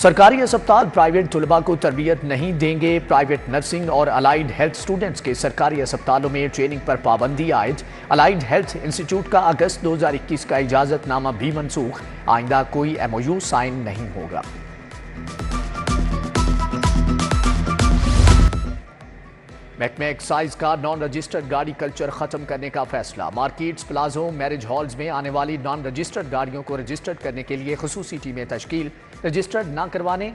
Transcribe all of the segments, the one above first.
سرکاری اسپتال پرائیویٹ طلباء کو تربیت نہیں دیں گے. پرائیویٹ نرسنگ اور الائیڈ ہیلتھ اسٹوڈنٹس کے سرکاری اسپتالوں میں ٹریننگ پر پابندی عائد. الائیڈ ہیلتھ انسٹیٹیوٹ کا اگست 2021 کا اجازت نامہ بھی منسوخ. آئندہ کوئی MOU سائن نہیں ہوگا. محکمہ ایکسائز کا نان رجسٹرڈ گاڑی کلچر ختم کرنے کا فیصلہ. مارکیٹس، پلازوں، میرج ہالز میں آنے والی نان رجسٹرڈ گاڑیوں کو رجسٹرڈ کرنے کے لیے خصوصی ٹیمیں تشکیل. رجسٹرڈ نہ کروانے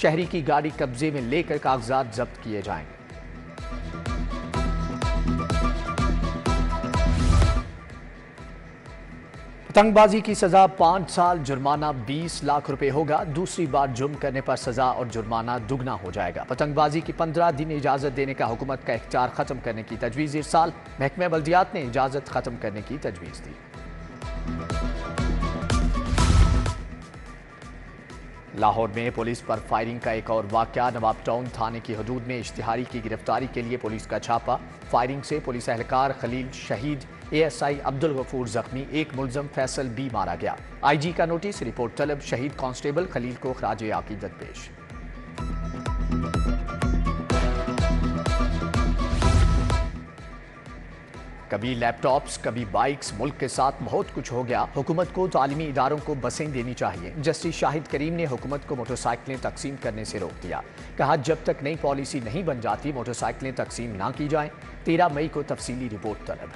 شہری کی گاڑی قبضے میں لے کر کاغذات ضبط کیے جائیں. پتنگ بازی کی سزا 5 سال، جرمانہ 20 لاکھ روپے ہوگا. دوسری بار جرم کرنے پر سزا اور جرمانہ دگنا ہو جائے گا. پتنگ بازی کی 15 دن اجازت دینے کا حکومت کا اختیار ختم کرنے کی تجویز ارسال. محکمہ بلدیات نے اجازت ختم کرنے کی تجویز دی. لاہور میں پولیس پر فائرنگ کا ایک اور واقعہ. نواب ٹاؤن تھانے کی حدود میں اشتہاری کی گرفتاری کے لیے پولیس کا چھاپہ. فائرنگ سے پولیس اہلکار خلیل شہید، ASI عبدالغفور زخمی، ایک ملزم فیصل بھی مارا گیا. IG کا نوٹس، رپورٹ طلب. شہید کانسٹیبل خلیل کو خراج عقیدت پیش. کبھی لیپ ٹاپس، کبھی بائکس، ملک کے ساتھ بہت کچھ ہو گیا. حکومت کو تعلیمی اداروں کو بسیں دینی چاہیے. جسٹس شاہد کریم نے حکومت کو موٹر سائیکلیں تقسیم کرنے سے روک دیا. کہا جب تک نئی پالیسی نہیں بن جاتی موٹر سائیکلیں تقسیم نہ کی جائیں. 13 مئی کو تفصیلی رپورٹ طلب.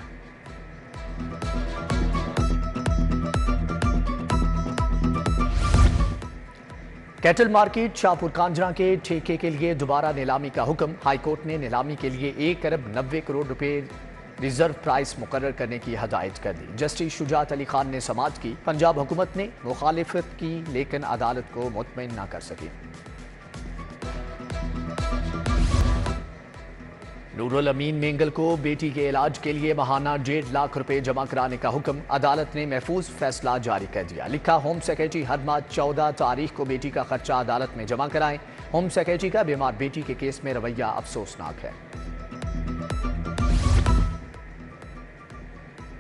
کیٹل مارکیٹ شاہپور کانجرا کے ٹھیکے کے لیے دوبارہ نیلامی کا حکم. ہائی کورٹ نے نیلامی کے لیے 1 ارب 90 کروڑ روپے ریزرو پرائس مقرر کرنے کی ہدایت کر دی. جسٹس شجاعت علی خان نے سماعت کی. پنجاب حکومت نے مخالفت کی لیکن عدالت کو مطمئن نہ کر سکی. نور الامین مینگل کو بیٹی کے علاج کے لیے ماہانہ 1.5 لاکھ روپے جمع کرانے کا حکم. عدالت نے محفوظ فیصلہ جاری کر دیا. لکھا ہوم سیکرٹری ہر ماہ 14 تاریخ کو بیٹی کا خرچہ عدالت میں جمع کرائیں. ہوم سیکرٹری کا بیمار بیٹی کے کیس میں رویہ افسوسناک ہے.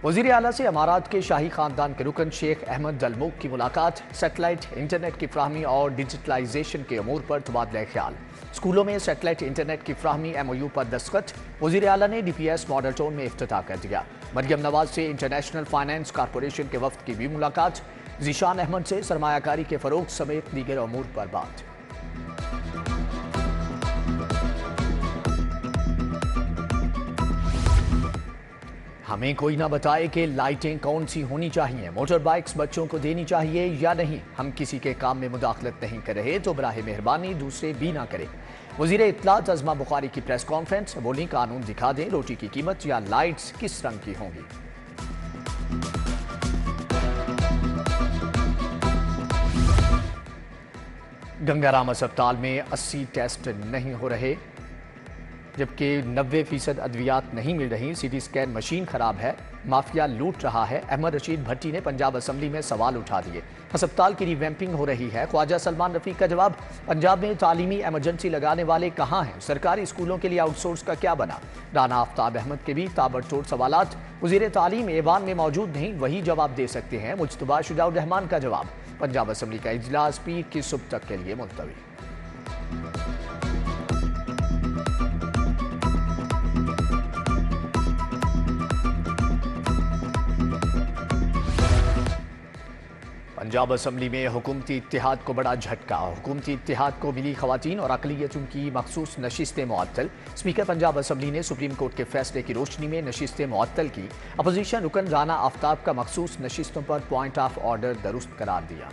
وزیر اعلیٰ سے امارات کے شاہی خاندان کے رکن شیخ احمد الموک کی ملاقات. سیٹلائٹ انٹرنیٹ کی فراہمی اور ڈیجیٹلائزیشن کے امور پر تبادلہ خیال. اسکولوں میں سیٹلائٹ انٹرنیٹ کی فراہمی MOU پر دستخط. وزیر اعلیٰ نے DPS ماڈل ٹاؤن میں افتتاح کر دیا. مریم نواز سے انٹرنیشنل فائنانس کارپوریشن کے وفد کی بھی ملاقات. ذیشان احمد سے سرمایہ کاری کے فروغ سمیت دیگر امور پر بات. ہمیں کوئی نہ بتائے کہ لائٹیں کون سی ہونی چاہیے. موٹر بائکس بچوں کو دینی چاہیے یا نہیں. ہم کسی کے کام میں مداخلت نہیں کر رہے تو براہ مہربانی دوسرے بھی نہ کریں. وزیر اطلاعات عظما بخاری کی پریس کانفرنس. بولی قانون دکھا دیں. روٹی کی قیمت یا لائٹس کس رنگ کی ہوں گی. گنگا رام اسپتال میں 80 ٹیسٹ نہیں ہو رہے جبکہ 90% ادویات نہیں مل رہی. CT اسکین مشین خراب ہے. مافیا لوٹ رہا ہے. احمد رشید بھٹی نے پنجاب اسمبلی میں سوال اٹھا دیے. ہسپتال کی ریویمپنگ ہو رہی ہے. خواجہ سلمان رفیق کا جواب. پنجاب میں تعلیمی ایمرجنسی لگانے والے کہاں ہیں؟ سرکاری اسکولوں کے لیے آؤٹ سورس کا کیا بنا؟ رانا آفتاب احمد کے بھی تابڑتوڑ سوالات. وزیر تعلیم ایوان میں موجود نہیں، وہی جواب دے سکتے ہیں. مجتبیٰ شجاع الرحمان کا جواب. پنجاب اسمبلی کا اجلاس پیر کی صبح تک کے لیے ملتوی. پنجاب اسمبلی میں حکومتی اتحاد کو بڑا جھٹکا. حکومتی اتحاد کو ملی خواتین اور اقلیتوں کی مخصوص نشستیں معطل. اسپیکر پنجاب اسمبلی نے سپریم کورٹ کے فیصلے کی روشنی میں نشستیں معطل کی. اپوزیشن رکن رانا آفتاب کا مخصوص نشستوں پر پوائنٹ آف آرڈر درست قرار دیا.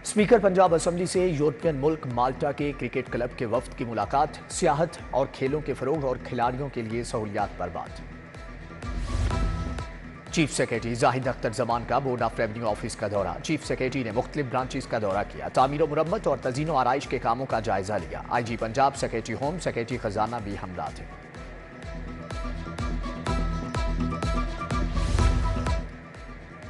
اسپیکر پنجاب اسمبلی سے یورپین ملک مالٹا کے کرکٹ کلب کے وفد کی ملاقات. سیاحت اور کھیلوں کے فروغ اور کھلاڑیوں کے لیے سہولیات پر بات. چیف سیکرٹری زاہد اختر زمان کا بورڈ آف ریونیو آفس کا دورہ. چیف سیکرٹری نے مختلف برانچز کا دورہ کیا. تعمیر و مرمت اور تزئین و آرائش کے کاموں کا جائزہ لیا. IG Punjab, secretary home, secretary خزانہ بھی ہمراہ تھے.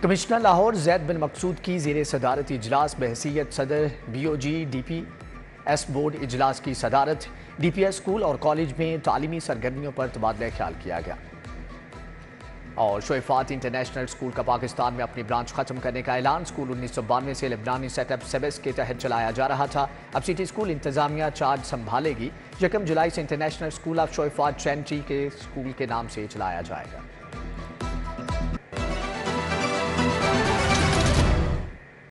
کمشنر لاہور زید بن مقصود کی زیر صدارت اجلاس بحیثیت صدر BOG DPS بورڈ اجلاس کی صدارت. DPS اسکول اور کالج میں تعلیمی سرگرمیوں پر تبادلہ خیال کیا گیا. اور شویفات انٹرنیشنل اسکول کا پاکستان میں اپنی برانچ ختم کرنے کا اعلان۔ اسکول 1992 سے لبنانی سیٹ اپ سیبس کے تحت چلایا جا رہا تھا، اب سٹی اسکول انتظامیہ چارج سنبھالے گی۔ 1 جولائی سے انٹرنیشنل اسکول آف شویفات ٹرینٹی کے اسکول کے نام سے چلایا جائے گا۔